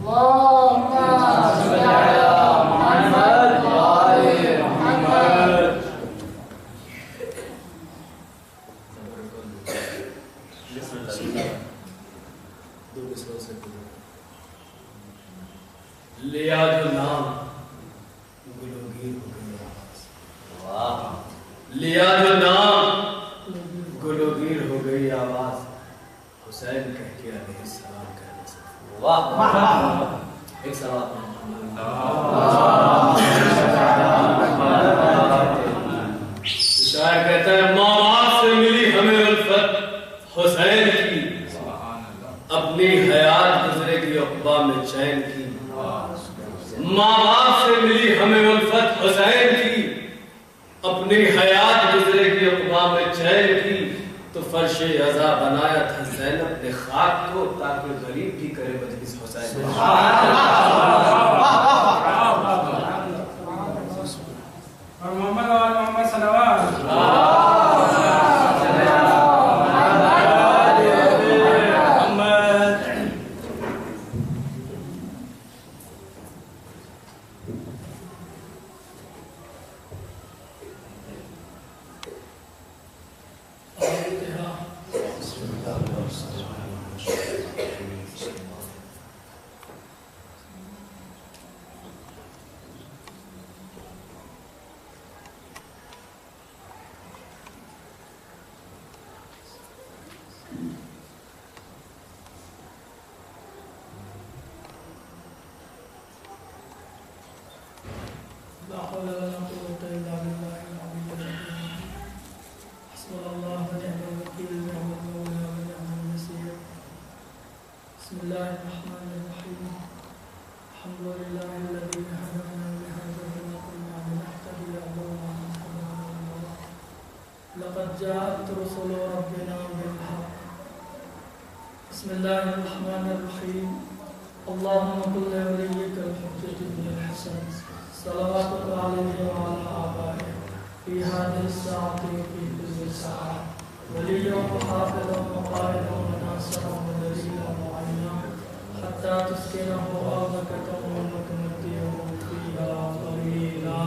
لیا جو نام گلوگیر ہو گئی آواز، لیا جو نام گلوگیر ہو گئی آواز، حسین کہہ کے علیہ السلام کہنے سے واہ ایک سلام شاعر کہتا ہے ماں باپ سے ملی ہمیں الفت حسین کی، اپنی حیات گزرے گی عقبہ میں چین کی، ماں باپ سے ملی ہمیں الفت حسین کی، اپنی حیات گزرے گی عقبہ میں چین کی، تو فرش عزا بنایا تھا زینب نے خاک کو تاکہ غریب بھی کرے مجلس حسین۔ اور محمد اور محمد صلوات لقد جاءت رسل ربنا بالحق بسم الله الرحمن الرحيم اللهم كن لوليك الحجة بن الحسن صلواتك عليه وعلى آبائه في هذه الساعة وفي كل ساعة وليا وحافظا وقائدا وناصرا ودليلا وعينا حتى تسكنه أرضك تموما وتمتعه فيها طويلا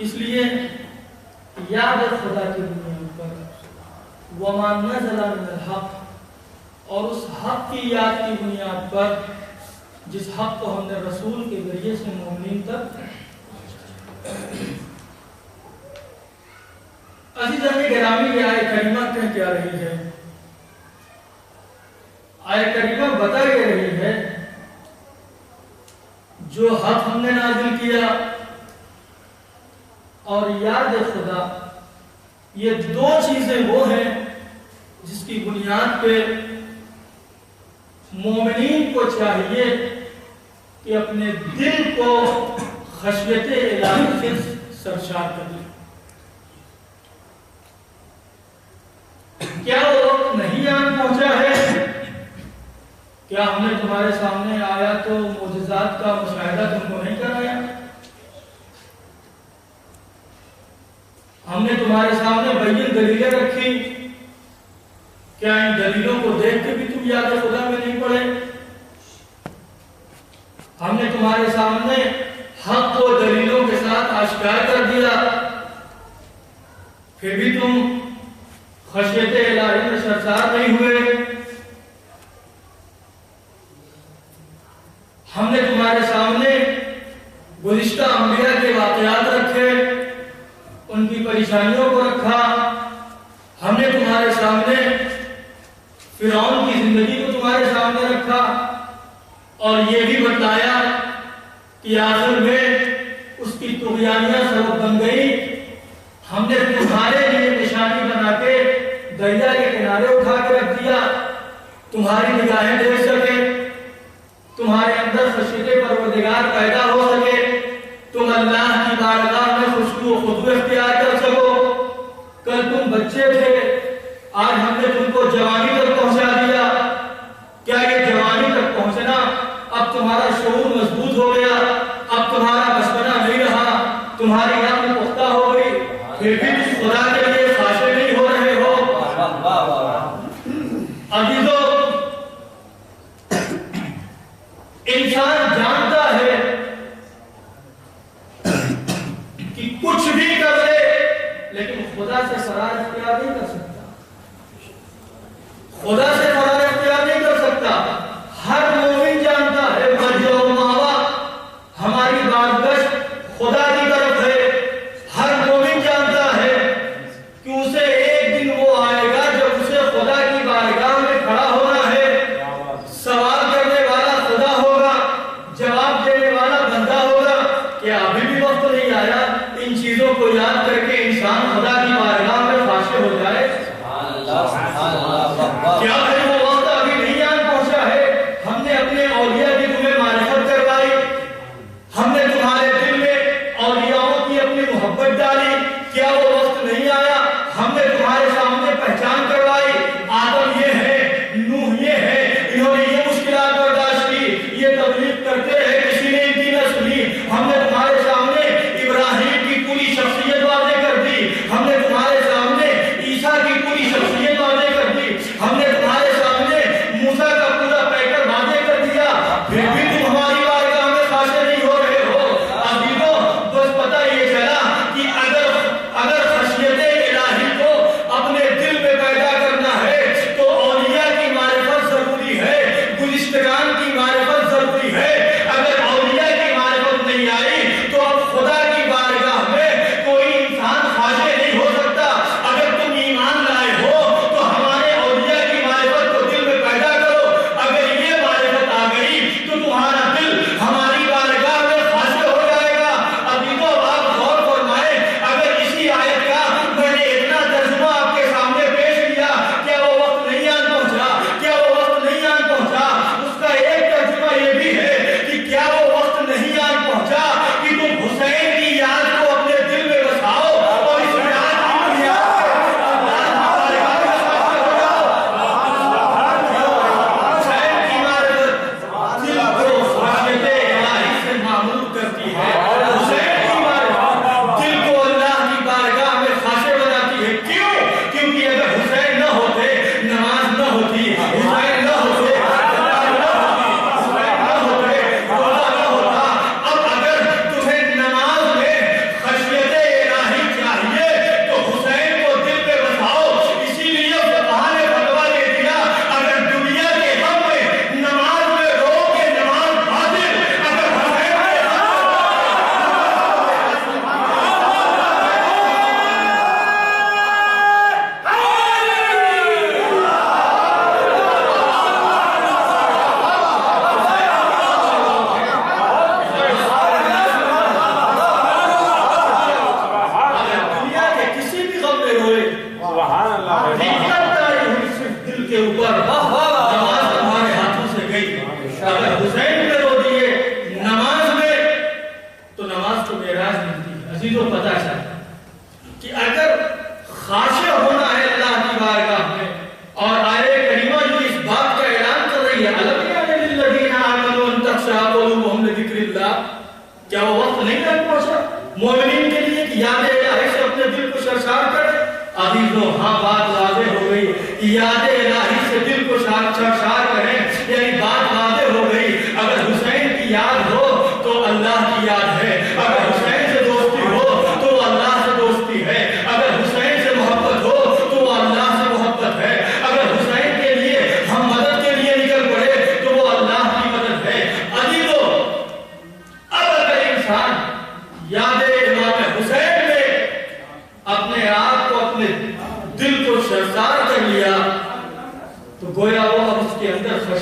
اس لیے یاد خدا کی بنیاد پر وما نزل من الحق اور اس حق کی یاد کی بنیاد پر جس حق کو ہم نے رسول کے ذریعے سے مومنین تک عزیزان گرامی یہ آیت کریمہ کہہ کیا رہی ہے؟ آیت کریمہ بتا یہ رہی ہے جو حق ہم نے نازل کیا اور یاد خدا یہ دو چیزیں وہ ہیں جس کی بنیاد پہ مومنین کو چاہیے کہ اپنے دل کو خشیت الہی سے سرشار کر لیں۔ کیا وہ وقت نہیں آن پہنچا ہے؟ کیا ہم نے تمہارے سامنے آیا تو معجزات کا مشاہدہ تم کو نہیں کرایا؟ ہم نے تمہارے سامنے بین دلیلیں رکھی، کیا ان دلیلوں کو دیکھ کے بھی تم یاد خدا میں نہیں پڑے؟ ہم نے تمہارے سامنے حق کو دلیلوں کے ساتھ آشکار کر دیا، پھر بھی تم خشیت الہی میں سرشار نہیں ہوئے۔ ہم نے تمہارے سامنے گزشتہ انبیاء کے واقعات رکھے، ان کی پریشانیوں کو رکھا، ہم نے تمہارے سامنے فرعون کی زندگی کو تمہارے سامنے رکھا، اور یہ بھی بتلایا کہ آخر میں اس کی طغیانیہ سبب بن گئی۔ ہم نے تمہارے لیے نشانی بنا کے دریا کے کنارے اٹھا کے رکھ دیا، تمہاری نگاہیں دیکھ سکے، تمہارے اندر خشیت پروردگار پیدا ہو سکے، تم اللہ کی بارگاہ میں خوشبو و خضو اختیار کر سکو۔ کل تم بچے تھے، آج ہم نے تم کو جوانی تک پہنچا دیا۔ کیا یہ جوانی تک پہنچنا اب تمہارا شعور مضبوط ہو گیا؟ اب تمہارا بچپنا نہیں رہا، تمہاری عقل پختہ ہو گئی، پھر بھی تم خدا کے لیے خاشع نہیں ہو رہے ہو؟ عزیزو، انسان جانتا ہے کہ کچھ بھی کر لے لیکن خدا سے فرار اختیار نہیں کر سکتا، خدا سے فرار اختیار نہیں کر سکتا۔ ہر مومن جانتا ہے مرجع و مآویٰ ہماری بازگشت خدا کی طرف ہے۔ ہر مومن جانتا ہے کہ اسے ایک دن وہ آئے گا جب اسے خدا کی بارگاہ میں کھڑا ہونا ہے۔ سوال کرنے والا خدا ہوگا، جواب دینے والا بندہ ہوگا۔ کیا ابھی بھی وقت نہیں آیا ان چیزوں کو یاد کر کے انسان خدا کی بارگاہ میں خاشع ہو جائے؟ کیا بھائی وہ وقت ابھی نہیں آن پہنچا ہے؟ ہم نے اپنے اولیاء کی تمہیں معرفت کروائی، ہم نے تمہارے دل میں اولیاءوں کی اپنی محبت ڈالی، کیا وہ وقت نہیں آیا؟ ہم نے تمہارے سامنے پہچان کروائی، آدم یہ ہے، نوح یہ ہے، انہوں نے یہ مشکلات برداشت کی، یہ تبلیغ کرتے رہے، کسی نے ان کی نہ سنی۔ ہم نے تمہارے سامنے ابراہیم کی پوری شخصیت واضح کر دی، ہم نے تمہارے سامنے عیسیٰ کی پوری شخصیت واضح کر دی، ہم نے تمہارے سامنے موسیٰ کا پورا پیکر واضح کر دیا، پھر بھی تم ہماری بارگاہ میں خاشع نہیں ہو رہے ہو۔ عزیزو، بس پتہ یہ چلا کہ اگر خشیت الہی کو اپنے دل میں پیدا کرنا ہے تو اولیاء کی معرفت ضروری ہے، گزشتگان کی معرفت ضروری ہے۔ اگر اولیاء کی معرفت نہیں آئی تو اب خدا کی بارگاہ میں کوئی انسان خاشع نہیں ہو سکتا۔ اگر تم ایمان لائے ہو تو ہمارے اولیاء کی معرفت کو دل میں پیدا کرو، اگر یہ معرفت آ گئی تو تمہارا دل ہماری بارگاہ میں خاشع ہو جائے گا۔ عزیزو، آپ غور فرمائیں، اگر اسی آیت کا میں نے اتنا ترجمہ آپ کے سامنے پیش کیا، کیا وہ وقت نہیں آن پہنچا؟ کیا وہ وقت نہیں آن پہنچا؟ اس کا ایک ترجمہ یہ بھی ہے کہ کیا وہ وقت نہیں آن پہنچا کہ تم حسین کی یاد کو اپنے دل میں بساؤ اور اس یاد کی بنیاد پہ اللہ کی بارگاہ میں خاشع ہو جاؤ۔ حسین کی معرفت دل کو خشیت الہی سے معمور کرتی ہے، حسین کی معرفت دل کو اللہ کی بارگاہ میں خاشع بناتی ہے۔ کیوں؟ کیونکہ اگر حسین نہ ہوتے نماز نہ ہوتی، حسین نہ ہوتے حسین نہ ہوتے روزہ نہ ہوتا۔ اب اگر تمہیں نماز میں خشیت الہی چاہیے تو حسین کو دل پہ بساؤ۔ اسی لیے فقہاء نے فتویٰ دے دیا، اگر دنیا کے غم میں نماز میں رو کے نماز باطل، اگر حسین کے غم دنیا کے کسی بھی غم میں روئے، حکمت تاری ہوئی صرف دل کے اوپر، نماز تمہارے ہاتھوں سے گئی۔ اگر حسین پہ رو دیے نماز میں تو نماز کو معراج ملتی ہے۔ عزیزو، پتہ چلا کہ اگر خاشع ہونا ہے اللہ کی بارگاہ میں، اور آیہ کریمہ جو اس بات کا اعلان کر رہی ہے، أَلَمْ يَعْنِ لِلَّذِينَ آمَنُوا أَن تَخْشَعَ قُلُوبُهُمْ لِذِكْرِ اللَّهِ، کیا وہ وقت نہیں آن پہنچا مومنین کے لیے کہ یاد الہی سے اپنے دل کو سرشار کرے؟ عزیزو، ہاں بات واضح ہو گئی، یاد الہی سے دل کو سرشار کریں، یعنی بات واضح ہو گئی۔ اگر حسین کی یاد ہو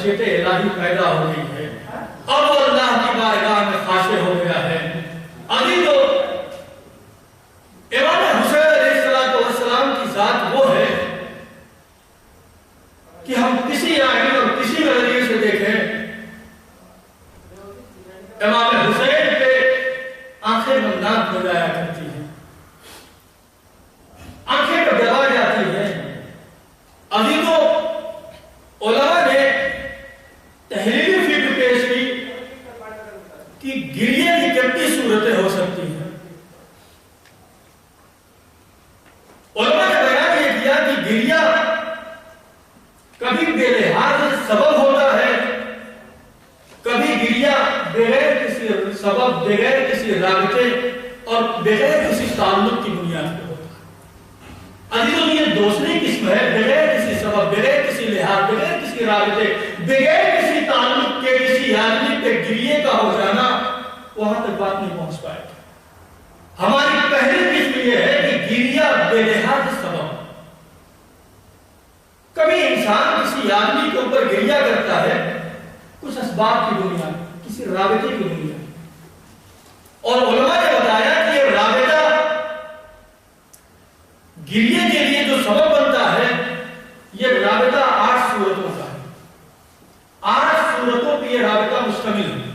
خشیت الہی پیدا ہو گئی ہے، اب وہ اللہ کی بارگاہ میں خاشع ہو گیا ہے۔ ابھی تو امام حسین علیہ السلام کی ذات وہ ہے کہ ہم کسی آئین اور کسی نظریے سے دیکھیں، امام حسین پہ آنکھیں نمناک ہو جایا کرتی ہیں، آنکھیں دبا جاتی ہیں۔ ابھی تو علماء نے تحریری فکر پیش کی کہ گریے کی کتنی صورتیں ہو سکتی ہیں۔ علماء نے بیان یہ کیا کہ گریہ کبھی بے لحاظ سبب ہوتا ہے، کبھی گریہ بغیر کسی سبب، بغیر کسی رابطے اور بغیر کسی تعلق کی بنیاد پر ہوتا ہے۔ ابھی تو یہ دوسری قسم ہے، بغیر کسی سبب، بغیر کسی لحاظ، بغیر کسی رابطے، بغیر کسی تعلق کے کسی آدمی پہ گریے کا ہو جانا، وہاں تک بات نہیں پہنچ پائے گا۔ ہماری پہلی قسم یہ ہے کہ گریہ بے لحاظ سبب۔ کبھی انسان کسی آدمی کے اوپر گریہ کرتا ہے کچھ اسباب کی بنیاد، کسی رابطے کی بنیاد، اور علماء نے بتایا کہ یہ رابطہ گریے کے لیے جو سبب بنتا ہے، یہ رابطہ 8 صورتوں کا ہے۔ 8 صورتوں پہ یہ رابطہ مشتمل ہے۔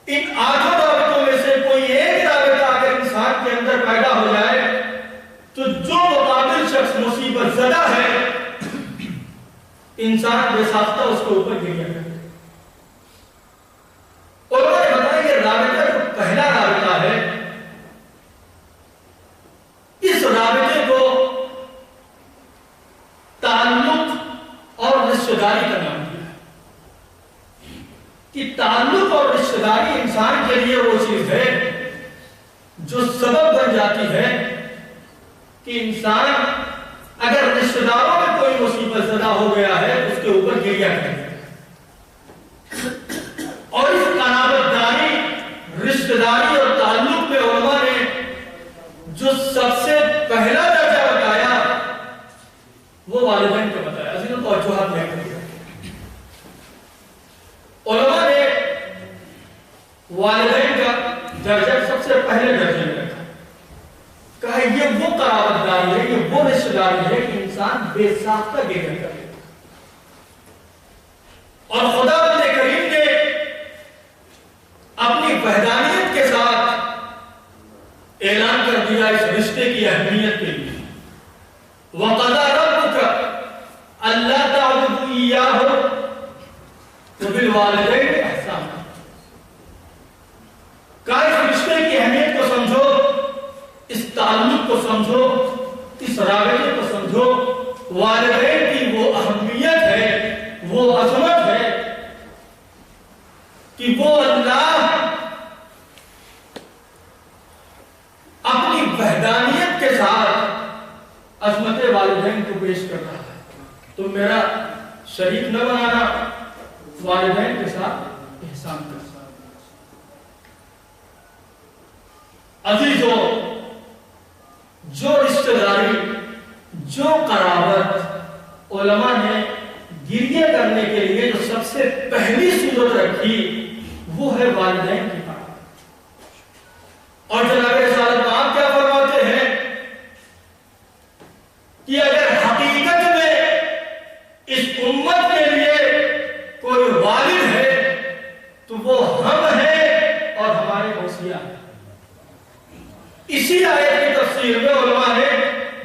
ان 8 رابطوں میں سے کوئی ایک رابطہ اگر انسان کے اندر پیدا ہو جائے تو جو مقابل شخص مصیبت زدہ ہے، انسان بے ساختہ اس کے اوپر گریہ کرتا ہے۔ علماء نے بتایا یہ رابطہ جو پہلا رابطہ ہے، اس رابطے کو تعلق اور رشتہ داری کا نام دیا ہے کہ تعلق اور رشتہ داری انسان کے لیے وہ چیز ہے جو سبب بن جاتی ہے کہ انسان اگر رشتہ داروں میں کوئی مصیبت زدہ ہو گیا ہے اس کے اوپر گریہ کرے، اور اس قرابت داری، رشتہ داری اور تعلق میں علماء نے جو سب سے پہلا درجہ بتایا وہ والدین کو بتایا۔ عزیزوں توجہ ہے، علماء نے والدین کا درجہ سب سے پہلے درجے میں رکھا، کہا یہ وہ قرابت داری ہے، یہ وہ رشتہ داری ہے کہ انسان بے ساختہ گریہ کرے۔ اور خدا بند کریم نے اپنی وحدانیت کے ساتھ اعلان کر دیا اس رشتے کی اہمیت کے لیے، وَقَضَى رَبُّكَ أَلَّا تَعْبُدُوا إِيَّاهُ وَبِالْوَالِدَيْنِ إِحْسَانًا۔ کہا اس رشتے کی اہمیت کو سمجھو، اس تعلق کو سمجھو، اس رابطے کو سمجھو۔ والدین کی وہ اہمیت ہے، وہ عظمت ہے کہ وہ اللہ اپنی وحدانیت کے ساتھ عظمت والدین کو پیش کر رہا ہے۔ تو میرا شریک نہ بنانا، والدین کے ساتھ احسان کرنا۔ عزیزو، جو رشتہ داری، جو قرابت علماء نے گریہ کرنے کے لیے جو سب سے پہلی صورت رکھی وہ ہے والدین کی قرابت۔ اور جناب رسالت میں آپ کیا فرماتے ہیں کہ اگر حقیقت میں اس امت کے لیے کوئی والد ہے تو وہ ہم ہیں اور ہمارے اوصیاء ہیں۔ اسی آیت کی تفسیر میں علماء نے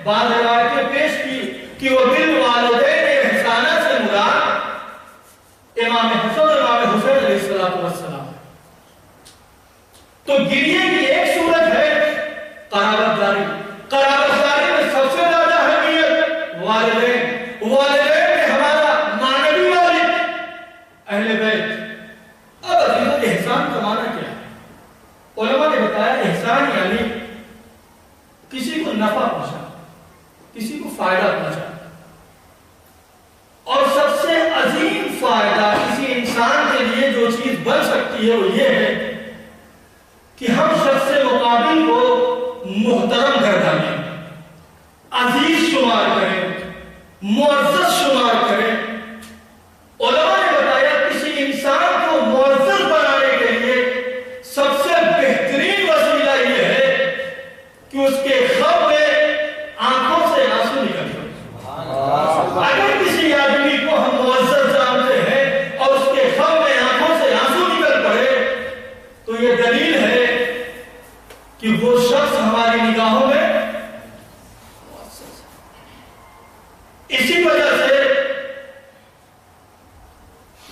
بعض روایتیں پیش کی کہ وہ بالوالدین احسانہ سے مراد امام حسن اور امام حسین علیہ السلام۔ تو گریہ کی ایک صورت ہے قرابت داری۔ قرابت داری میں سب سے زیادہ اہمیت والدین۔ والدین میں ہمارا معنوی والد اہل بیت۔ اب عزیزوں، احسان کا معنی کیا ہے؟ علماء نے بتایا احسان یعنی کسی کو نفع پہنچا، کسی کو فائدہ پہنچا، اور سب سے عظیم فائدہ کسی انسان کے لیے جو چیز بن سکتی ہے وہ یہ ہے کہ ہم شخص مقابل کو محترم گردانیں، عزیز شمار کریں، معزز شمار کریں۔ علماء یہ دلیل ہے کہ وہ شخص ہماری نگاہوں میں اسی وجہ سے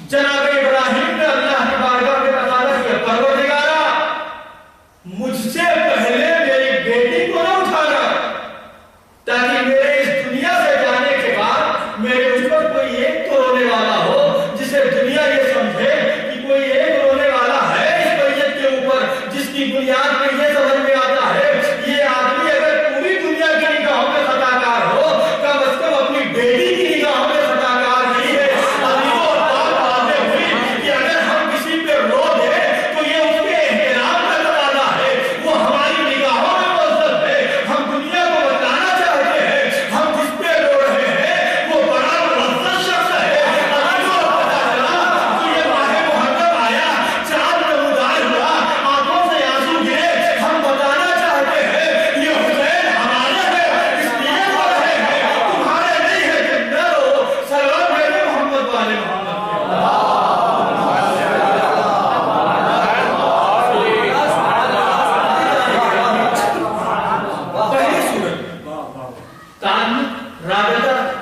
جناب ابراہیم نے اللہ کی بارگاہ میں تقاضا کیا پروردگارا مجھ سے پہلے میری بیٹی کو نہ اٹھانا تاکہ میرے اس دنیا سے جانے کے بعد میرے مجھ پر کوئی ایک تو رونے والا ہو جسے دنیا یہ سمجھے کہ کوئی ایک رونے والا ہے اس میت کے اوپر جس کی بنیاد میں یہ سمجھ میں آتا ہے یہ آدمی اگر پوری دنیا کی نگاہوں میں خطا کار ہو کم از کم اپنی بیٹی کی نگاہوں میں خطا کار نہیں ہے کہ اگر ہم کسی پہ رو دیں تو یہ اس کے احترام کا تقاضا ہے وہ ہماری نگاہوں میں موصف ہے ہم دنیا کو بتانا چاہتے ہیں ہم جس پہ رو رہے ہیں وہ بڑا معزز شخص ہے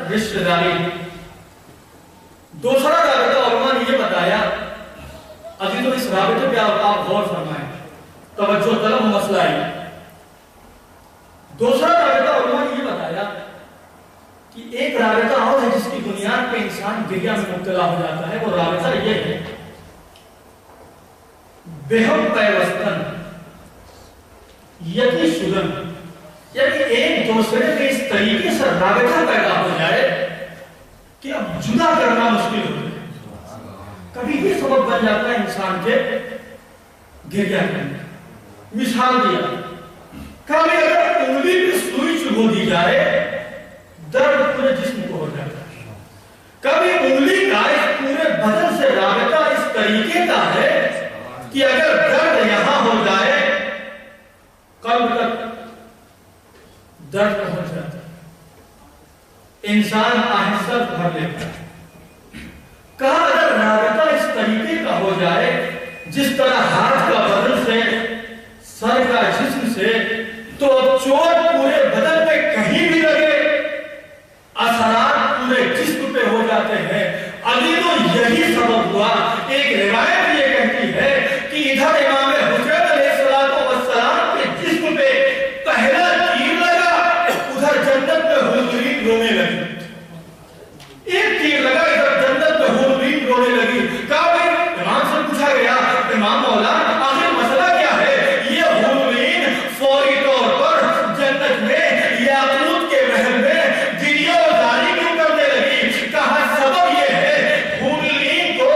رشتہ داری دوسرا رابطہ علماء نے یہ بتایا ابھی تو اس رابطے پہ آپ غور فرمائیں توجہ طلب مسئلہ ہے دوسرا رابطہ علماء نے یہ بتایا کہ ایک رابطہ اور ہے جس کی بنیاد پہ انسان گریہ میں مبتلا ہو جاتا ہے وہ رابطہ یہ ہے بہم پیوستن یقی شدن یعنی ایک دوسرے کے اس طریقے سے رابطہ پیدا ہو جائے کہ اب جدا کرنا مشکل ہو جائے کبھی یہ سبب بن جاتا ہے انسان کے گریہ کرنے مثال دیا کبھی اگر انگلی پہ سوئی چبھو دی جائے درد پورے جسم کو ہو جاتا ہے کبھی انگلی کا اس پورے بدن سے رابطہ اس طریقے کا ہے کہ اگر درد یہاں ہو جائے قلب تک درد پہنچ جاتا ہے انسان آہستہ بھر لیتا ہے کہا اگر رابطہ اس طریقے کا ہو جائے جس طرح ہاتھ کا بدن سے سر کا جسم سے تو چوٹ پورے بدن پہ کہیں بھی لگے اثرات پورے جسم پہ ہو جاتے ہیں ابھی تو یہی سبب ہوا ایک روایت یہ کہتی ہے کہ ادھر امام حسین علیہ السلام کے جسم پہ پہلا تیر لگا ادھر جنت میں حورین رونے لگی ایک تیر لگا ادھر جنت میں حورین رونے لگی کہا بھائی امام سے پوچھا گیا امام مولا آخر مسئلہ کیا ہے یہ حورین فوری طور پر جنت میں یاقوت کے محل میں گریہ و زاری کیوں کرنے لگی کہا سبب یہ ہے حورین کو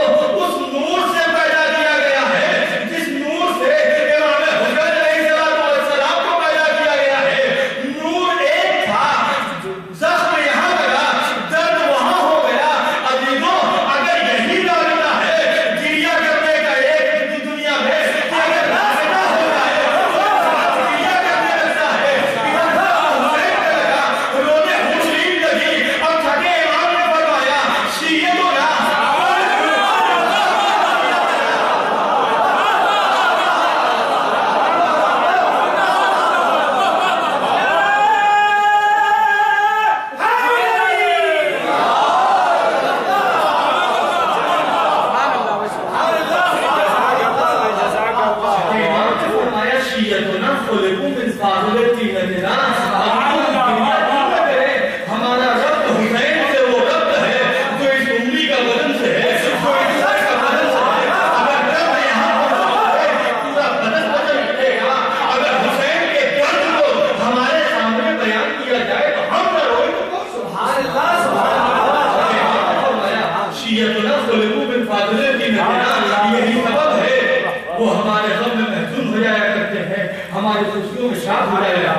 اس نور سے پیدا کیا گیا ہے جس نور سے امام حسین علیہ السلام کو پیدا کیا گیا ہے نور ایک تھا زخم یہاں لگا درد وہاں ہو گیا عزیزوں اگر یہی رابطہ ہے گریہ کرنے کا ایک دنیا میں کہ اگر رابطہ ہو جائے گریہ کرنے لگتا ہے ادھر حسین پہ لگا رونے حسین لگی اور تھکے امام نے فرمایا شیعہ تو نہ ہمارا رب حسین سے وہ رب ہے جو اس انگلی کا بدن سے ہے جو اس سر کا بدن سے ہے اگر رب یہاں پر پورا بدن بدل ملے گا اگر حسین کے درد کو ہمارے سامنے بیان کیا جائے تو ہم نہ روئے تو کون سبحان اللہ شیعتنا خلقو من فاضلتنا یہی سبب ہے وہ ہمارے غم میں محزون ہو جایا کرتے ہیں ہماری خوشیوں میں شاد ہو جایا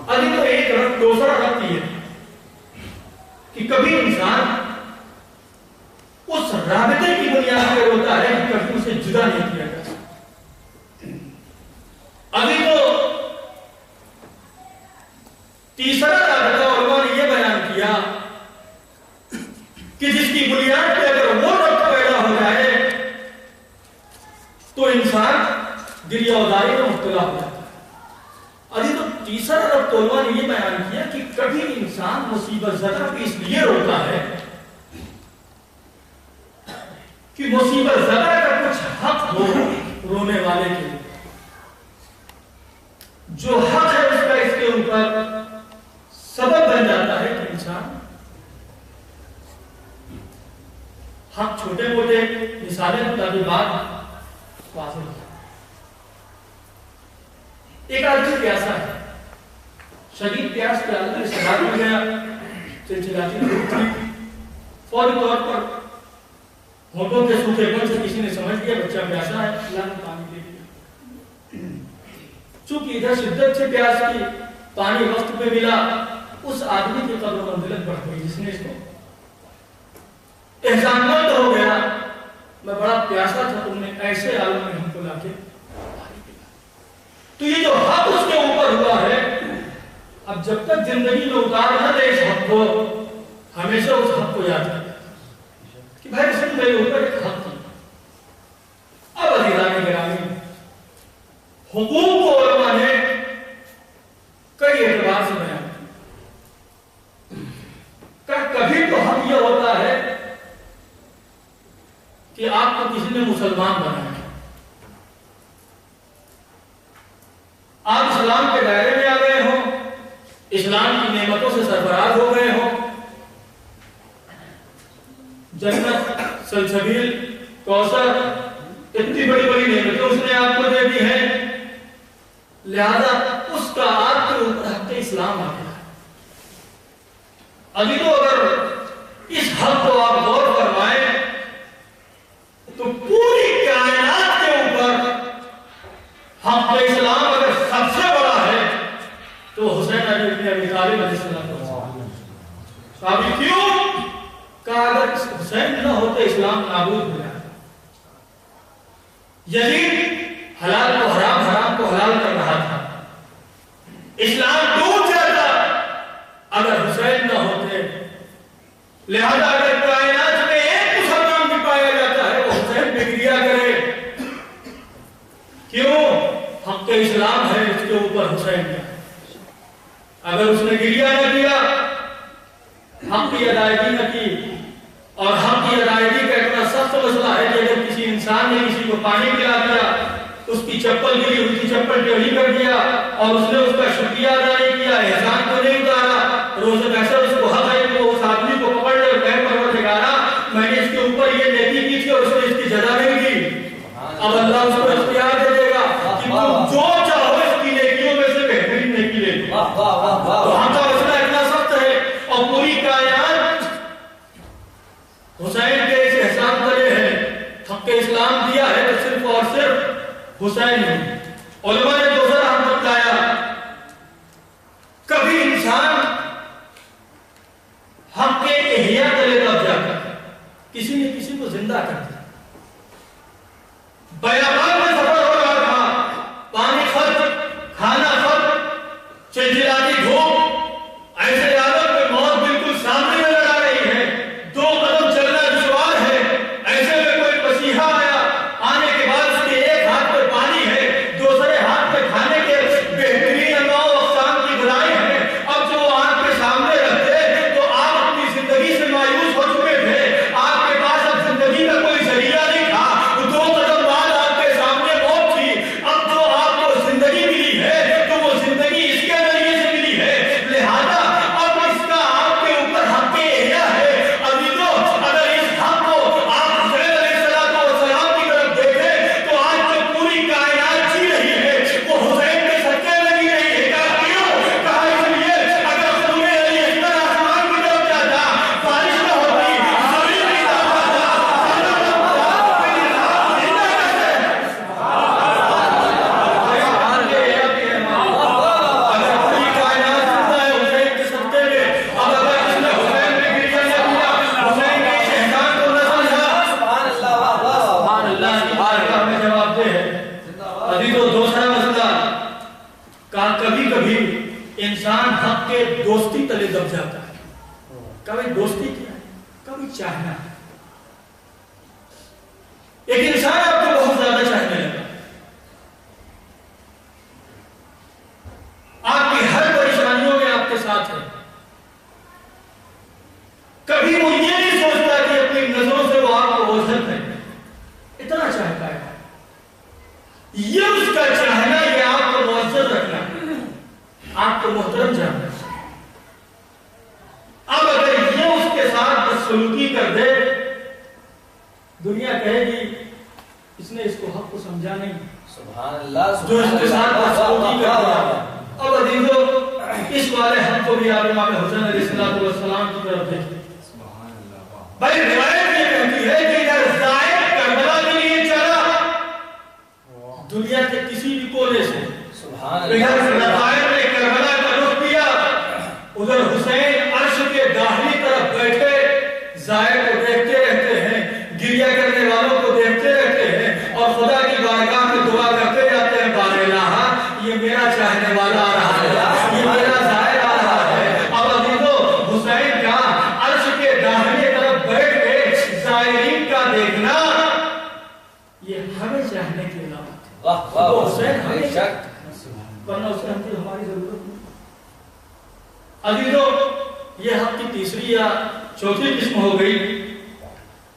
ابھی تو ایک رب دوسرا رب یہ ہے کہ کبھی انسان اس رابطے کی بنیاد پر ہوتا ہے کہ کبھی اسے جدا نہیں کیا جاتا ابھی تو تیسرا رابطہ علماء نے یہ بیان کیا کہ جس کی بنیاد پہ اگر وہ رب پیدا ہو جائے تو انسان دریاوداری میں مبتلا ہو جاتا ہے۔ ابھی تو تیسرا رب طلبہ نے یہ بیان کیا کہ کبھی انسان مصیبت زدہ بھی اس لیے روتا ہے کہ مصیبت زدہ کا کچھ حق ہو رونے والے کے لیے، جو حق ہے اس کا اس کے اوپر سبب بن جاتا ہے کہ انسان حق چھوٹے موٹے مثالیں تاکہ بات واضح ہو۔ ایک آدمی پیاسا ہے، شدید پیاس کے آدمی سراب ہو گیا، چلچلاتی دھوپ تھی، فوری طور پر ہونٹوں کے سوکھے پن سے کسی نے سمجھ لیا بچہ پیاسا ہے، اللہ نے پانی دے دیا۔ چونکہ ادھر شدت سے پیاس کی، پانی وقت پہ ملا، اس آدمی کی قدر و منزلت بڑھ گئی جس نے اس کو احسان مند ہو گیا، میں بڑا پیاسا تھا، تم نے ایسے عالم میں ہم کو لا کے پانی پلایا۔ تو یہ جو حق اس کے اوپر ہوا ہے، اب جب تک زندگی میں اتار نہ دے اس حق کو، ہمیشہ اس حق کو یاد کرے کہ بھائی اس نے میرے اوپر ایک حق تھی۔ اب عزیزان گرامی، حقوق کو علماء نے کئی اعتبار سے بیان کیا۔ کبھی تو حق یہ ہوتا ہے کہ آپ کو کسی نے مسلمان بنایا، آپ اسلام کے دائرے میں آ گئے ہوں، اسلام کی نعمتوں سے سرفراز ہو گئے ہوں، جنت، سلسبیل، کوثر، اتنی بڑی بڑی نعمتیں اس نے آپ کو دے دی ہیں، لہذا اس کا آپ کے اوپر حق اسلام آ گیا۔ ابھی تو اگر اس حق کو آپ غور فرمائیں تو پوری کائنات کے اوپر حق اسلام اگر سب سے بڑا ہے تو حسین علی بن ابی طالب علیہ السلام۔ ثابت کیوں؟ کہا اگر حسین نہ ہوتے اسلام نابود ہو جاتا۔ یزید حلال کو حرام، حرام کو حلال کر رہا تھا، اسلام ٹوٹ جاتا اگر حسین نہ ہوتے۔ لہذا اگر کائنات میں ایک مسلمان بھی پایا جاتا ہے وہ حسین پہ گریا کرے۔ کیوں؟ حق اسلام ہے اس کے اوپر حسین کا۔ اگر اس نے گریا نہ کیا، حق کی ادائیگی نہ کی، اور حق کی ادائیگی کا اتنا سخت مسئلہ ہے کہ اگر کسی انسان نے کسی کو پانی پلا دیا، اس کی چپل گری، اس کی چپل ٹیڑھی کر دیا اور اس نے اس کا شکریہ ادا نہیں کیا، احسان کو نہیں اتارا، روز بحثر اس کو حق ہے کہ وہ اس آدمی کو پکڑ لے اور کہے پروردگارا میں نے اس کے اوپر یہ نیکی کی تھی اور اس نے اس کی جزا نہیں دی۔ اب اللہ اس کو اختیار دے دے گا کہ تم جو چاہو اس کی نیکیوں میں سے بہترین نیکی لے لو۔ تو ہم کا مسئلہ اتنا سخت ہے اور پوری کائنات حسین کے اس احسان کرے ہیں، حق اسلام دیا ہے تو صرف اور صرف حسین نے۔ علماء نے دوسرا ہم بتایا، کبھی انسان حق کے احیاء کرے تب جا کر کسی نے کسی کو زندہ کر دیا۔ بیابان میں سفر ہو رہا تھا، پانی ختم، کھانا ختم، چلچلاتی دھوپ، ایسے حالت میں موت بالکل سامنے نظر آ رہی ہے، 2 قدم چلنا دشوار ہے، ایسے میں کوئی مسیحا آیا، آنے کے بعد اس کے ایک ہاتھ میں پانی ہے، دوسرے ہاتھ میں کھانے کے بہترین انواع و اقسام کی غذائیں ہیں۔ اب جو آنکھ کے سامنے رکھتے تو آپ اپنی زندگی سے مایوس ہو چکے تھے، آپ کے پاس اب زندگی کا کوئی ذریعہ نہیں تھا، 2 قدم بعد آپ کے سامنے موت تھی۔ اب جو آپ کو زندگی ملی ہے تو وہ زندگی اس کے ذریعے سے ملی ہے، لہذا اب اس کا آپ کے اوپر حق احیا ہے۔ ابھی تو اگر اس حق کو آپ حسین علیہ السلام کی طرف دیکھیں تو آج جو پوری کائنات جی رہی ہے وہ حسین کے صدقے میں جی رہی ہے۔ کیوں؟ کہا اس لیے اگر خون علی اکبر آسمان کی طرف جاتا، بارش نہ ہوتی، زمین نہیں جاتا، اگر پوری کائنات زندہ ہے حسین کے صدقے میں، اب اگر اس نے حسین پہ گریا نہ کیا، حسین کے اس احسان کو نہ سمجھا، اللہ کی بارگاہ میں جواب دہ ہے۔ ابھی تو دوسرا مسئلہ، کہا کبھی کبھی انسان حق کے دوستی تلے دب جاتا ہے۔ کبھی دوستی کیا ہے، کبھی چاہنا ہے۔ ایک انسان آپ کو بہت زیادہ چاہنے لگا، اس کا چاہنا یہ آپ کو معزز رکھنا، آپ کو محترم جاننا۔ اب اگر یہ اس کے ساتھ بدسلوکی کر دے، دنیا کہے گی اس نے اس کو حق کو سمجھا نہیں، سبحان اللہ، جو اس کے ساتھ بدسلوکی کر دیا۔ اب عزیزو اس والے حق کو بھی آپ امام حسین علیہ السلام کی طرف دیکھیں۔ بھائی روایت یہ کہتی ہے کہ اگر زائد کربلا کے لیے چلا دنیا کے کسی بھی کونے سے، ادھر رضائر نے کربلا کا رخ کیا، ادھر حسین عرش کے داہنی طرف بیٹھے زائر کو دیکھتے رہتے ہیں، گریہ کرنے والوں کو دیکھتے رہتے ہیں، اور خدا کی بارگاہ میں دعا کرتے جاتے ہیں، بار الہ یہ میرا چاہنے والا آ رہا ہے، یہ میرا زائر آ رہا ہے۔ اب عزیزو حسین کا عرش کے داہنی طرف بیٹھ کے زائرین کا دیکھنا یہ ہمیں چاہنے کی علامت ہے۔ وہ حسین ہمیں چاہتے ورنہ اسے ہماری ضرورت نہیں۔ عزیزو یہ حق کی تیسری یا چوتھی قسم ہو گئی۔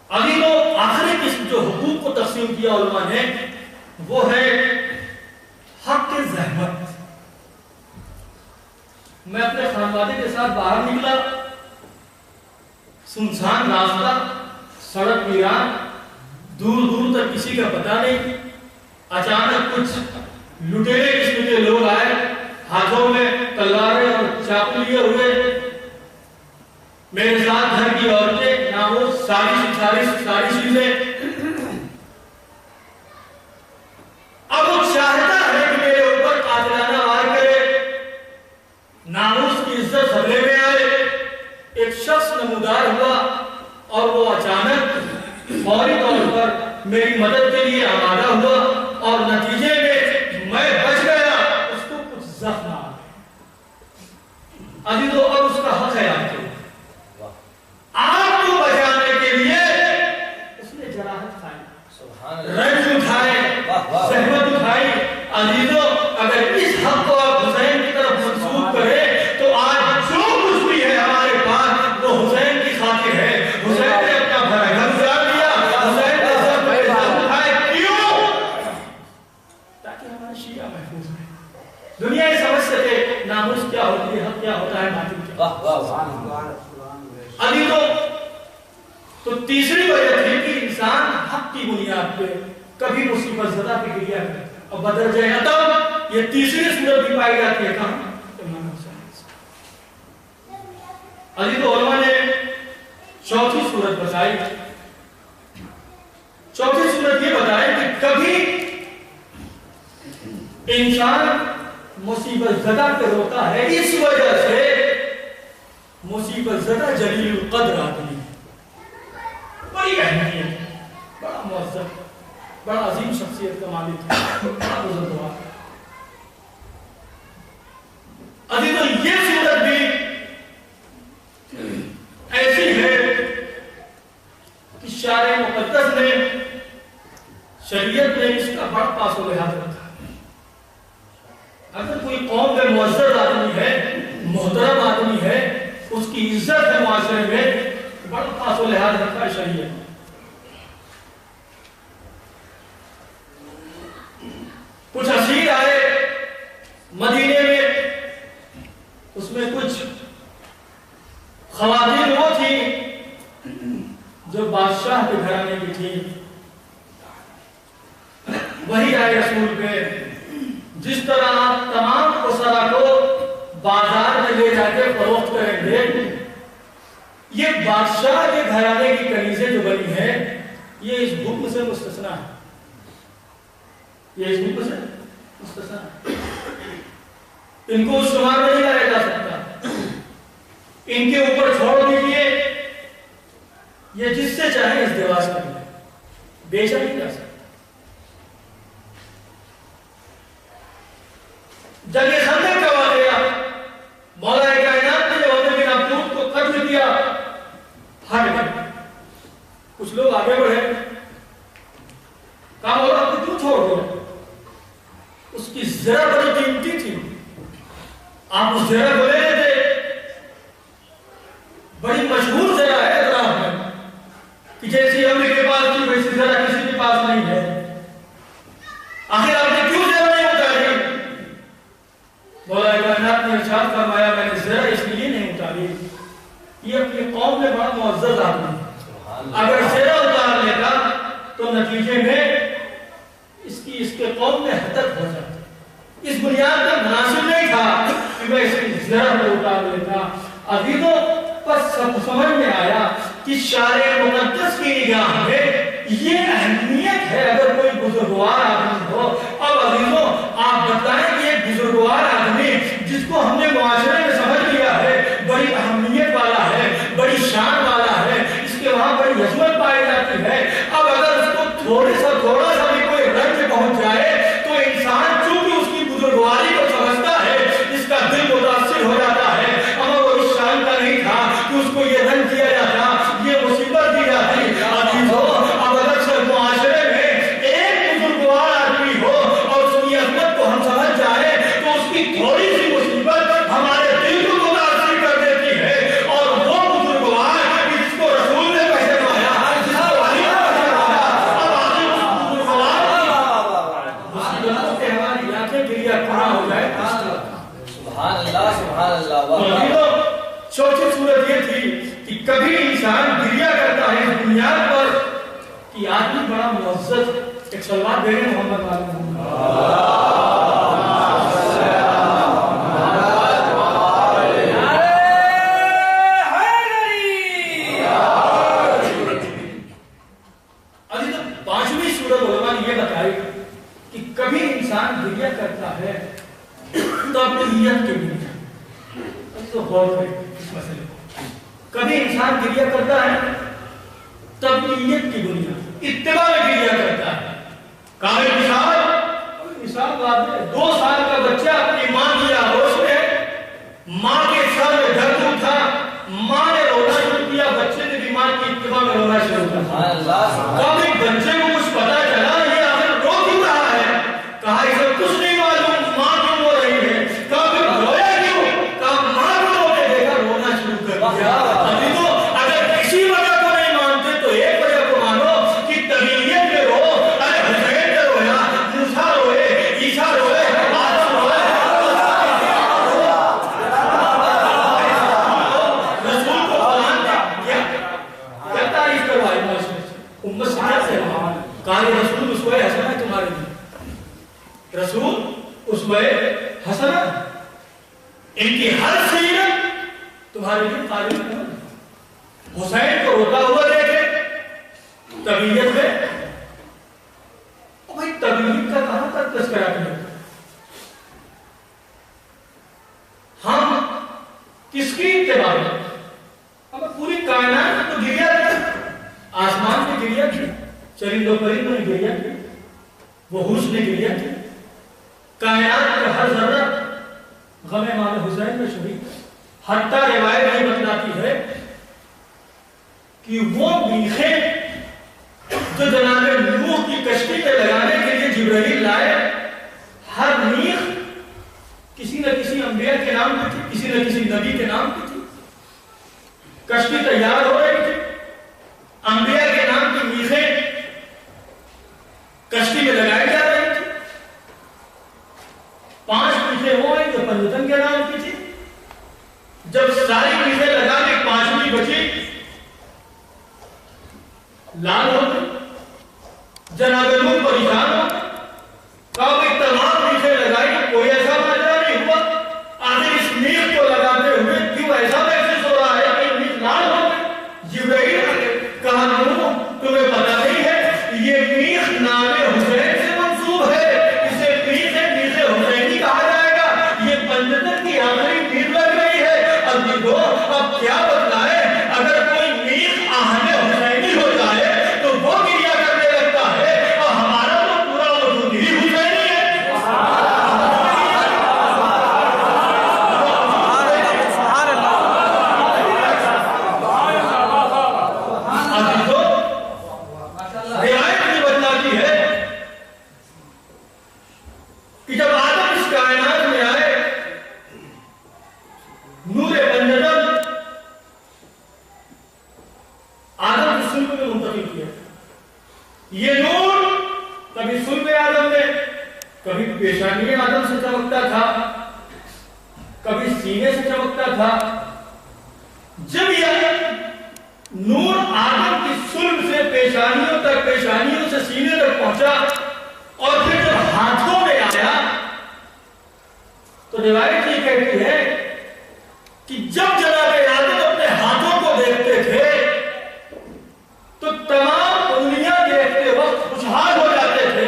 عزیزو آخری قسم جو حقوق کو تقسیم کیا علماء نے وہ ہے حق زحمت۔ میں اپنے خانوادے کے ساتھ باہر نکلا، سنسان راستہ، سڑک ویران، دور دور تک کسی کا پتہ نہیں، اچانک کچھ لٹیرے قسم کے لوگ آئے، ہاتھوں میں تلواریں اور چاقو لیے ہوئے، میرے ساتھ گھر کی عورتیں، ناموس ساری چیزیں۔ اب وہ چاہتا ہے کہ میرے اوپر قاتلانہ وار کرے، ناموس کی عزت خطرے میں آئے۔ ایک شخص نمودار ہوا اور وہ اچانک فوری طور پر میری مدد کے لیے آمادہ ہوا، اور نتیجے میں میں بچ گیا، اس کو کچھ زخم آ گئے۔ عزیزو اب اس کا حق ہے آپ کو بچانے کے لیے اس نے جراحت کھائی، رنج اٹھائے، زحمت اٹھائی۔ عزیزو اگر اس حق کو آپ حسین کی طرف منسوب کریں تو آج جو کچھ بھی ہے ہمارے پاس وہ حسین کی خاطر ہے۔ حسین نے اپنا گھر گزار دیا، حسین نے زخم پہ زخم اٹھائے، کیوں؟ تاکہ ہمارے شیعہ محفوظ رہے، دنیا یہ سمجھ سکے ناموس کیا ہوتی ہے، حق کیا ہوتا ہے، باطل کیا ہوتا ہے۔ عزیزو تو تیسری وجہ تھی کہ انسان حق کی بنیاد پہ کبھی مصیبت زدہ پہ گریا کرتا ہے، اور بدرجہ عدم یہ تیسری صورت بھی پائی جاتی ہے کہاں؟ امام حسین۔ عزیزو علماء نے چوتھی صورت بتائی، چوتھی صورت یہ بتائی کہ کبھی انسان مصیبت زدہ پہ روتا ہے اس وجہ سے مصیبت زدہ جلیل القدر آدمی بڑی اہمیت، بڑا معزز، بڑا عظیم شخصیت کا مالک ہے، بڑا بزرگوار۔ عزیزو یہ صورت بھی ایسی ہے کہ شارع مقدس نے، شریعت نے اس کا بڑا پاس و لحاظ رکھا۔ اگر کوئی قوم میں معزز آدمی ہے، محترم آدمی ہے، اس کی عزت ہے معاشرے میں، بڑا پاس و لحاظ رکھا ہے شریعت۔ کچھ اسیر آئے مدینے میں، اس میں کچھ خواتین وہ تھی جو بادشاہ کے گھرانے کی تھی، وہی آئے رسول پہ، جس طرح آپ تمام اسرا کو بازار میں لے جا کے فروخت کریں گے، یہ بادشاہ کے گھرانے کی کنیزیں جو بنی ہیں یہ اس حکم سے مستثنا ہے، یہ اس حکم سے مستثنا ہے۔ ان کو شمار نہیں لایا جا سکتا، ان کے اوپر چھوڑ دیجیے، یہ جس سے چاہے ازدواج کر لیں، بیچا نہیں جا سکتا۔ جنگ خندق کا واقعہ، مولا کائنات نے جو عمر بن عبدود کو قتل کیا، ہٹ گئے، کچھ لوگ آگے بڑھے، کہا مولا آپ کو کیوں چھوڑ دو؟ اس کی زرہ بڑی قیمتی تھی، آپ اس زرہ کو لے لیتے، بڑی مشہور زرہ ہے اطراف میں، کہ جیسی عمر کے پاس تھی ویسی زرہ کسی کے پاس نہیں ہے، آخر آپ نے کیوں زرہ قوم میں بڑا معزز آدمی ہے، اگر زیرہ اتار لیتا تو نتیجے میں اس کے قوم میں حدت ہو جاتی۔ اس بنیاد پر مناسب نہیں تھا کہ میں اس کی زیرہ پر اتار لیتا۔ عزیزوں، پس سمجھ میں آیا کہ شارع مقدس کی نگاہ میں یہ اہمیت ہے اگر کوئی بزرگوار آدمی ہو۔ اب عزیزوں آپ بتائیں کہ ایک بزرگوار آدمی جس کو ہم نے معاشرے میں سمجھ لیا ہے بڑی اہمیت والا ہے، بڑی شان والا ہے، اس کے وہاں بڑی عظمت پائی جاتی ہے، اب اگر اس کو تھوڑا سا بھی کوئی رنج پہنچ جائے تو انسان چونکہ اس کی بزرگواری کو سمجھتا ہے اس کا دل متاثر ہو جاتا ہے۔ اما وہ اس شان کا نہیں تھا کہ اس کو یہ رنج دیا جاتا، یہ مصیبت دی جاتی۔ عزیزوں، اب اگر صرف معاشرے میں ایک بزرگوار آدمی ہو اور اس کی عظمت کو ہم سمجھ جائیں تو اس کی تھوڑی سی مصیبت ہمارے دل کو متاثر کر دیتی ہے، اور وہ بزرگوار جس کو رسول نے پہچانوایا، جس کو علی نے پہچانوایا، اب آخر اس بزرگوار مصیبتوں سے ہماری آنکھیں گریا کھڑا ہو جائے۔ سبحان اللہ، سبحان اللہ۔ چوتھی صورت یہ تھی کہ کبھی انسان گریا کرتا ہے اس بنیاد پر کہ آدمی بڑا معزز۔ ایک سلوات دے رہے ہیں محمد والے پانچویں صورت علماء نے یہ بتائی کہ کبھی انسان گریا کرتا ہے تو اپنی نیت کے بنیاد تو غور کریں اس مسئلے کو۔ کبھی انسان گریا کرتا ہے تب نیت کی بنیاد اتباع میں گریا کرتا ہے۔ کامل مثال بات ہے، 2 سال کا بچہ اپنی ماں کی آغوش میں، ماں کے سر میں درد اٹھا، ماں نے رونا شروع کیا، بچے نے بھی ماں کی اتباع میں رونا شروع کیا۔ کبھی بچے کو کچھ پتا چلا یہ آخر رو کیوں رہا ہے، کہا اسے کچھ نہیں معلوم ماں کیوں رو رہی ہے، کبھی رویا کیوں، کہا ماں کو رونے دے گا، رونا شروع کر دیا۔ عزیزوں، اگر کسی وجہ کو نہیں مانتے تو ایک وجہ کو مانو کہ طبیعیت میں رو، ارے حسین نے رویا، موسیٰ روئے، عیسیٰ روئے، آدم روئے، رسول کو قرآن نے کیا تعریف کروائی معاشرے سے، امت سمجھ سے کہا یہ رسول اسوہ حسنہ ہے تمہارے لیے، رسول اسوہ حسنہ، ان کی ہر سیرت تمہارے لیے قابل ہے۔ حسین کو روتا ہوا دیکھے طبیعت میں، بھائی طبیعت کا کہاں تک تذکرہ کریں، ہم کس کی اتباع میں، ہم پوری کائنات تو گریا کیا، آسمان نے گریا کیا، چرندوں پرندوں نے گریا کیا، وحوش نے گریا کیا، کائنات کا ہر ذرہ غم امام حسین میں شریک ہے۔ حتیٰ روایت یہ بتلاتی ہے کہ وہ میخیں جو جناب نوح کی کشتی پہ لگانے کے لیے جبرائیل لائے، ہر میخ کسی نہ کسی انبیاء کے نام کی تھی، کسی نہ کسی نبی کے نام کی تھی۔ کشتی تیار ہو رہی تھی، انبیاء کے نام کی میخیں کشتی میں لگائی جا رہی تھی۔ 5 میخیں وہ ہیں جو پنجتن کے نام کی تھی۔ جب ساری میخیں لگا کے 5ویں بچی، لال ہو گئی، جناب نوح پریشان ہو، کہا کہ تمام میخیں لگائی کوئی ایسا ماجرا نہیں ہوا، آخر اس میخ کو لگاتے ہوئے کیوں ایسا محسوس ہو رہا ہے کہ میخ لال ہو گئی؟ جبرائیل کہا نوح تمہیں پتہ نہیں ہے یہ میخ نام حسین سے منسوب ہے، اسے میخ حسینی کہا جائے گا، یہ پنجتن کی آخری میخ لگ رہی ہے۔ اب کیا بتلائے، اگر کوئی میخ آہن حسینی ہو جائے تو وہ گریا کرنے لگتا ہے، اور ہمارا تو پورا وجود ہی حسینی ہے۔ روایت یہ بتلاتی ہے کہ جب آدم اس کائنات میں آئے، نور پنجتن آدم کی سلب میں منتقل کیا۔ یہ نور کبھی سلب آدم میں، کبھی پیشانی آدم سے چمکتا تھا، کبھی سینے سے چمکتا تھا۔ جب یہ نور آدم کی صلب سے پیشانیوں تک، پیشانیوں سے سینے تک پہنچا، اور پھر جب ہاتھوں میں آیا تو روایت یہ کہتی ہے کہ جب جناب آدم اپنے ہاتھوں کو دیکھتے تھے تو تمام انگلیاں دیکھتے وقت خوشحال ہو جاتے تھے،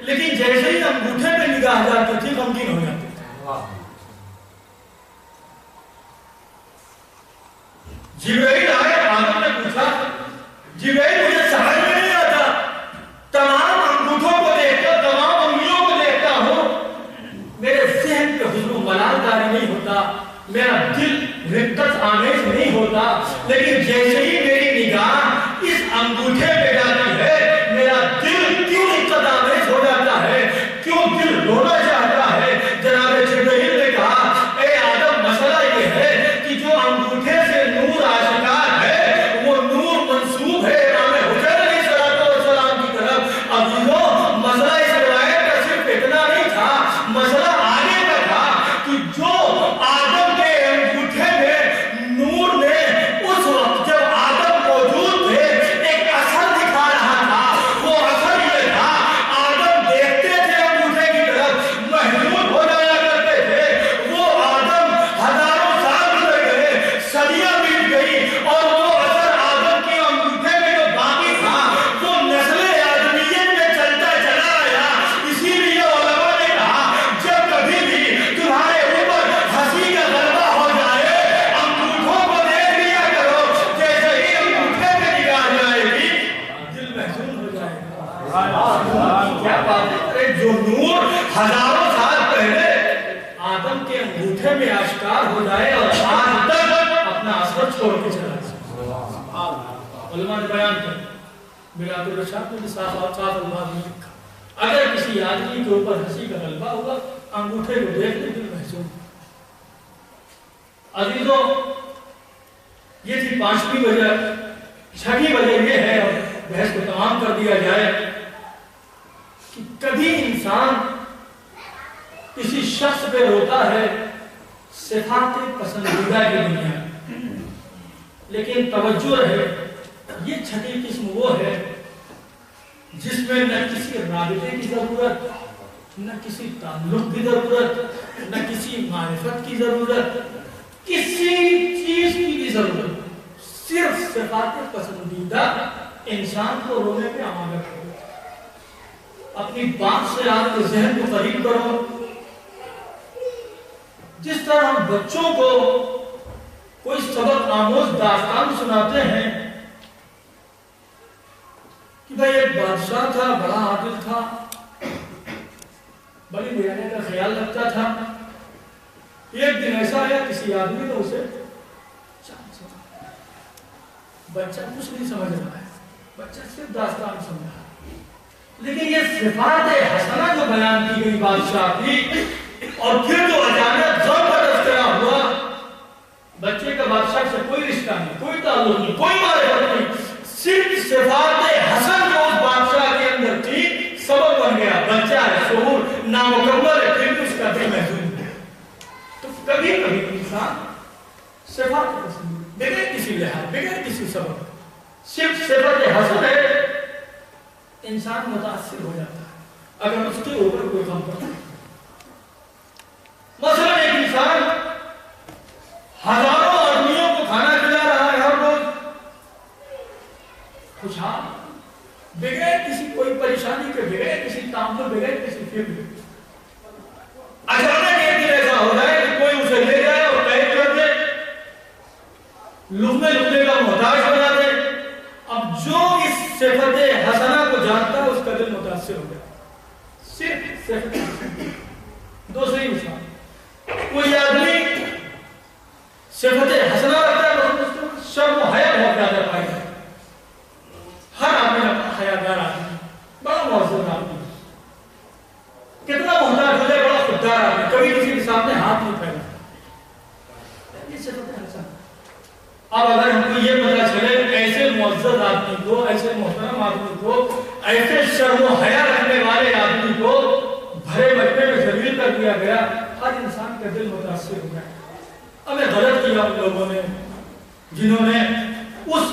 لیکن جیسے ہی انگوٹھے پہ نگاہ جاتی تھی غمگین ہو جاتے تھے۔ جبرائیل آئے، آدم نے پوچھا جبرائیل مجھے سمجھ میں نہیں آتا، تمام انگوٹھوں کو دیکھتا، تمام انگلیوں کو دیکھتا ہوں، میرے ذہن پہ حضور ملال داری نہیں ہوتا، میرا دل رقت آمیز نہیں ہوتا، لیکن جیسے ہی میری نگاہ اس انگوٹھے پہ جاتی ہے میرا دل کیوں رقت آمیز ہو جاتا ہے، کیوں دل رونا چاہتا ہے۔ جناب جبرائیل نے کہا اے آدم مسئلہ یہ ہے کہ جو انگوٹھے سے نور آشکار ہے وہ نور منسوب ہے امام حسین علیہ السلام کی طرف۔ عزیزوں مسئلہ اس روایت کا صرف اتنا نہیں تھا، مسئلہ آگے کا تھا کہ جو آدم کے انگوٹھے میں نور نے اس وقت جب آدم موجود تھے ایک اثر دکھا رہا تھا، وہ اثر یہ تھا آدم دیکھتے تھے انگوٹھے کی طرف محزون ہو جایا کرتے تھے، وہ آدم ہزاروں سال گزر گئے، صدیاں بیت گئی، اور وہ اثر آدم کے انگوٹھے میں جو باقی تھا وہ نسل آدمیت میں چلتا چلا آیا۔ اسی لیے علماء نے کہا جب کبھی بھی تمہارے اوپر ہنسی کا غلبہ ہو جائے انگوٹھوں کو دیکھ لیا کرو، جیسے ہی انگوٹھے پہ نگاہ جائے گی دل محزون ہو جائے گا۔ کیا بات ہے، جو نور ہزاروں سال پہلے آدم کے انگوٹھے میں آشکار ہو جائے اور آج تک اپنا اثر چھوڑ کے چلا جائے۔ علماء نے بیان کیا، میراد الرشاد نے بھی صاف الفاظ میں لکھا اگر کسی آدمی کے اوپر ہنسی کا غلبہ ہوا انگوٹھے کو دیکھ کے دل محزون۔ عزیزوں یہ تھی پانچویں وجہ۔ چھٹی وجہ یہ ہے، اور بحث کو تمام کر دیا جائے، کہ کبھی انسان کسی شخص پہ روتا ہے صفات پسندیدہ کی دنیا میں، لیکن توجہ رہے یہ چھٹی قسم وہ ہے جس میں نہ کسی رابطے کی ضرورت، نہ کسی تعلق کی ضرورت، نہ کسی معرفت کی ضرورت، کسی چیز کی بھی ضرورت، صرف صفات پسندیدہ انسان کو رونے پہ آمادہ کرو۔ اپنی بات سے آپ کے ذہن کو قریب کرو۔ جس طرح ہم بچوں کو کوئی سبق آموز داستان سناتے ہیں کہ بھائی ایک بادشاہ تھا، بڑا عادل تھا، بڑی بیانے کا خیال رکھتا تھا، ایک دن ایسا آیا کسی آدمی نے اسے بچہ کچھ نہیں سمجھ رہا ہے، بچہ صرف داستان سن رہا ہے، لیکن یہ صفات حسنہ جو بیان کی گئی بادشاہ کی، اور پھر جو اچانک غم کا تذکرہ ہوا، بچے کا بادشاہ سے کوئی رشتہ نہیں، کوئی تعلق نہیں، کوئی معرفت نہیں، صرف صفات حسن جو اس بادشاہ کے اندر تھی سبب بن گیا۔ بچہ ہے، شعور نامکمل ہے، پھر بھی اس کا دل محزون ہے۔ تو کبھی کبھی انسان صفات حسن بغیر کسی لحاظ، بغیر کسی سبب، صرف صفت حسن ہے، انسان متاثر ہو جاتا ہے اگر اس کے اوپر کوئی غم پڑتا ہے۔ مثلا ایک انسان ہزاروں آدمیوں کو کھانا کھلا رہا ہے ہر روز، خوشحال، بغیر کسی کوئی پریشانی کے، بغیر کسی تعامل، بغیر کسی فکر، اچانک ایک دن ایسا ہو جائے کہ کوئی اسے لے جائے اور قید کر دے، لقمے لقمے کا محتاج بنا دے۔ اب جو اس صفت حسنہ کو جانتا ہے اس کا دل متاثر ہو گیا، صرف صفت حسنہ۔ دوسری مثال، کوئی آدمی صفت حسنہ رکھتا ہے تو شرم و حیا بہت زیادہ پائی جاتی ہے۔ ہر آدمی اپنا حیادار آدمی، بڑا معزز آدمی، کتنا محتاج ہو جائے بڑا خوددار آدمی، کبھی کسی کے سامنے ہاتھ نہیں پھیلاتا، یہ صفت حسنہ۔ اب اگر ہم کو یہ پتا چلے ایسے معزز آدمی کو، ایسے محترم آدمی کو، ایسے شرم و حیا رکھنے والے آدمی کو بھرے بچے میں ذلیل کر دیا گیا، ہر انسان کا دل متاثر ہو گیا۔ ہمیں غلط کیا ان لوگوں نے جنہوں نے اس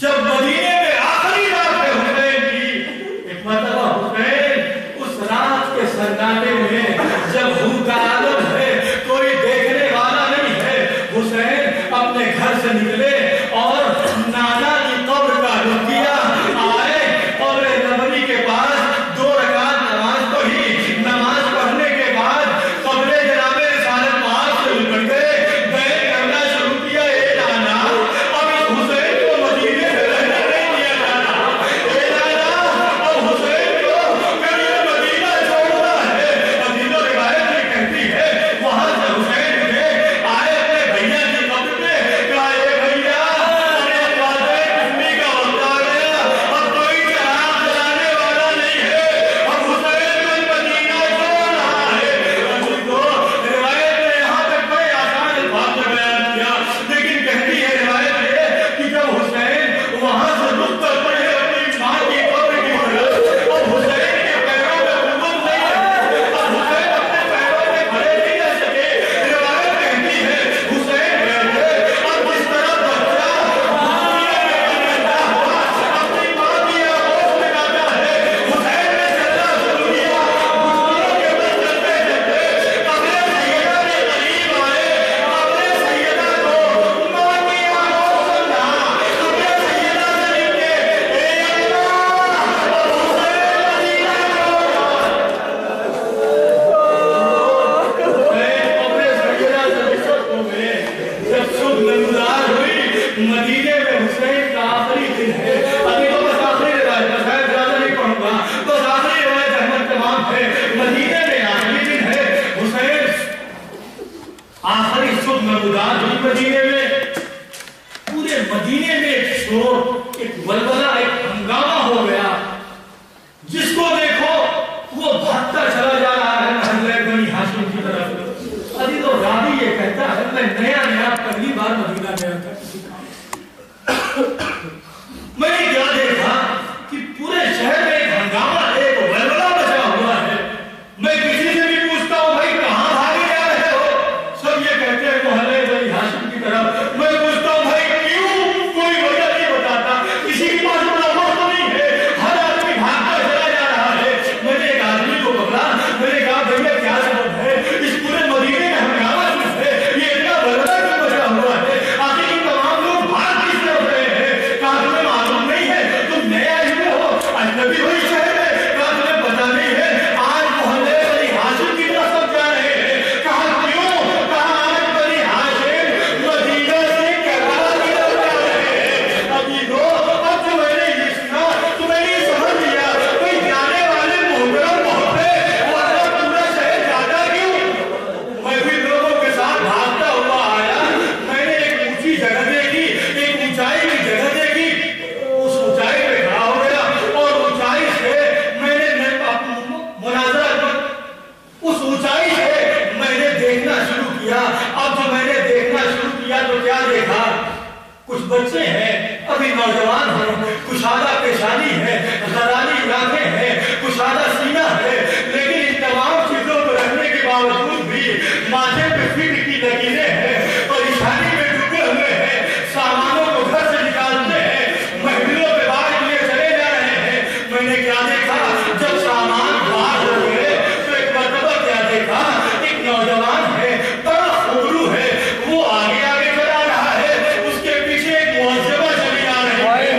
جب مدینے میں آخری رات ہے حسین کی، ایک مرتبہ حسین اس رات کے سناٹے میں جب بھوکا عالم ہے، کوئی دیکھنے والا نہیں ہے، حسین اپنے گھر سے نکلے اور نانا کی قبر کا رخ کیا، آئے قبر نبوی کے پاس 2 رکعت نماز پڑھی، نماز پڑھنے کے بعد قبر جناب رسالت معاذ سے لپٹ گئے، بیعت کرنا شروع کیا، اے نانا اب اس حسین کو مدینے میں رہنے نہیں دیا جانا، اے نانا اب حسین کو کبھی مدینہ چھوڑنا ہے۔ حدیث و روایت یہ کہتی ہے وہاں سے حسین اٹھے، آئے اپنے بھیا کی قبر پہ، کہا اے بھیا ارے واضح کشمی کا وقت آ گیا، اب کوئی چراغ جلانے والا نہیں ہے، اب حسین کو مدینہ چھوڑ رہا ہے۔ حدیث کو روایت نے یہاں تک بڑے آسان الفاظ میں بیان کیا، لیکن کہتی ہے روایت یہ کہ جب حسین وہاں سے رخ کر پڑے اپنی ماں کی قبر کی طرف، اب حسین کے پیروں میں قوت نہیں ہے، اب حسین اپنے پیروں میں کھڑے نہیں رہ سکے۔ روایت کہتی ہے حسین بیٹھے اور جس طرح بچہ اپنی ماں کی آغوش میں جاتا ہے، حسین نے چلنا شروع کیا، گھٹنوں کے بل چلتے چلتے قبر سیدہ کے قریب آئے، قبر سیدہ کو ماں کی آغوش سمجھا، قبر سیدہ سے مل کے اے اللہ اب حسین مدینہ جب صبح نمودار ہوئی مدینے میں حسین کا آخری دن ہے، ابھی تو بس آخری روایت ہے، شاید زیادہ نہیں پڑھوں گا، بس آخری روایت احمد تمام ہے، مدینے میں آخری دن ہے، حسین آخری صبح نمودار ہوئی مدینے میں، پورے مدینے میں ایک شور، ایک ولولہ، ایک ہنگامہ ہو گیا، جس کو دیکھو وہ بھاگتا چلا جا رہا ہے محلہ بنی ہاشم کی طرف۔ عزیز و راوی یہ کہتا ہے میں نیا پہلی بار مدینہ گیا تھا، میں نے کیا دیکھا کہ پورے شہر میں ایک ہنگامہ، ایک ولولہ مچا ہوا ہے۔ میں کسی سے بھی پوچھتا ہوں بھائی کہاں بھاگے جا رہے ہو، سب یہ کہتے ہیں محلہ بنی ہاشم کی طرف۔ میں پوچھتا ہوں بھائی کیوں، کوئی وجہ نہیں بتاتا، کسی کے پاس بڑا وقت نہیں ہے، ہر آدمی بھاگتا چلا جا رہا ہے۔ میں نے ایک آدمی کو پکڑا، میں نے کہا بھیا کیا سبب ہے، اس پورے مدینے میں ہنگامہ کیوں ہے، یہ اتنا ولولہ کیوں مچا ہوا ہے، آخر یہ تمام لوگ بھاگ کس طرف رہے ہیں، کہا تمہیں معلوم نہیں ہے، تم نئے آئے ہوئے ہو، اجنبی ہوئی شہر میں، کہا تمہیں پتہ نہیں ہے آج محلے بنی ہاشم کی طرف سب جا رہے ہیں، کہا کیوں، کہا آج بنی ہاشم مدینہ سے کربلا کی طرف جا رہے ہیں۔ ابھی دو اب جو میں نے یہ سنا تو میں نے سمجھ لیا کوئی جانے والے محترم محبے ورنہ پورا شہر جاتا کیوں۔ میں بھی لوگوں کے ساتھ بھاگتا ہوا آیا، میں نے ایک اونچی جگہ دیکھی، ایک اونچائی کی جگہ دیکھی، اس اونچائی پہ کھڑا ہو گیا اور اونچائی سے میں نے مناظرہ کر، اس اونچائی سے میں نے دیکھنا شروع کیا۔ اب جو میں نے دیکھنا شروع کیا تو کیا دیکھا، کچھ بچے ہیں ابھی نوجوان ہیں، کشادہ پیشانی ہے، غرالی آنکھیں ہیں، کشادہ سینہ ہے، لیکن ان تمام چیزوں کو رکھنے کے باوجود بھی ماتھے پہ فکر کی لکیریں ہیں، پریشانی میں ڈوبے ہوئے ہیں، سامانوں کو گھر سے نکالتے ہیں، محفلوں پہ باہر لیے چلے جا رہے ہیں۔ میں نے کیا دیکھا، جب سامان باہر ہو گئے تو ایک مرتبہ کیا دیکھا، ایک نوجوان ہے، بڑا خوبرو ہے، وہ آگے آگے چلا رہا ہے، اس کے پیچھے ایک معذبہ چلی آ رہی ہے۔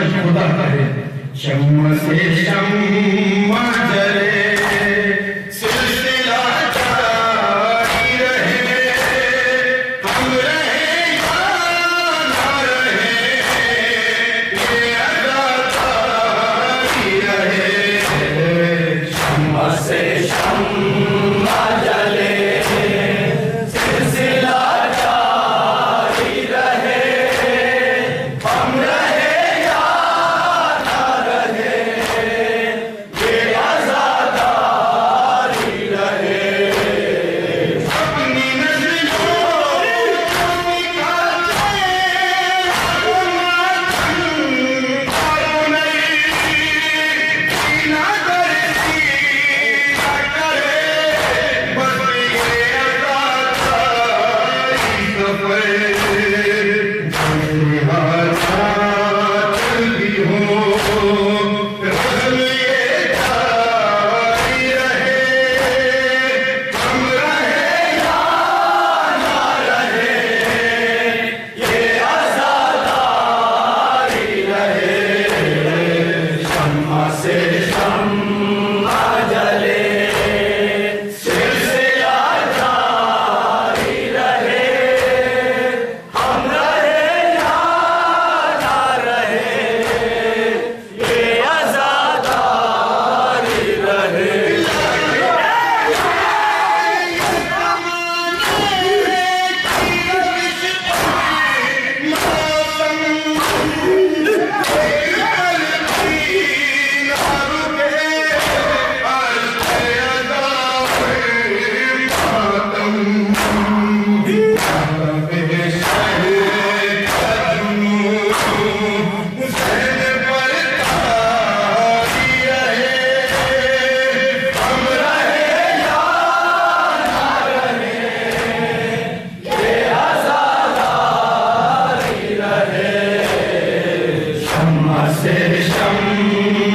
خدا کرے شمع سے شمع جلے سلسلہ جاری رہے ہم رہے یا نہ رہے یہ ادا جاری رہے شمع سے شمع جلے سلسلہ جاری رہے ہم رہے یا نہ رہے یہ عزاداری رہے اپنی نسلوں کو نکالے اور نہیں نہ کرتی نہ کرے بس یہ عزاداری سفر چلتی ہوں رسم یہ جاری رہے ہم رہے یا نہ رہے یہ عزاداری رہے شمع سے شمع جلے سلسلہ جاری رہے ہم رہے یا نہ رہے یہ عزاداری رہے شمع سے شمع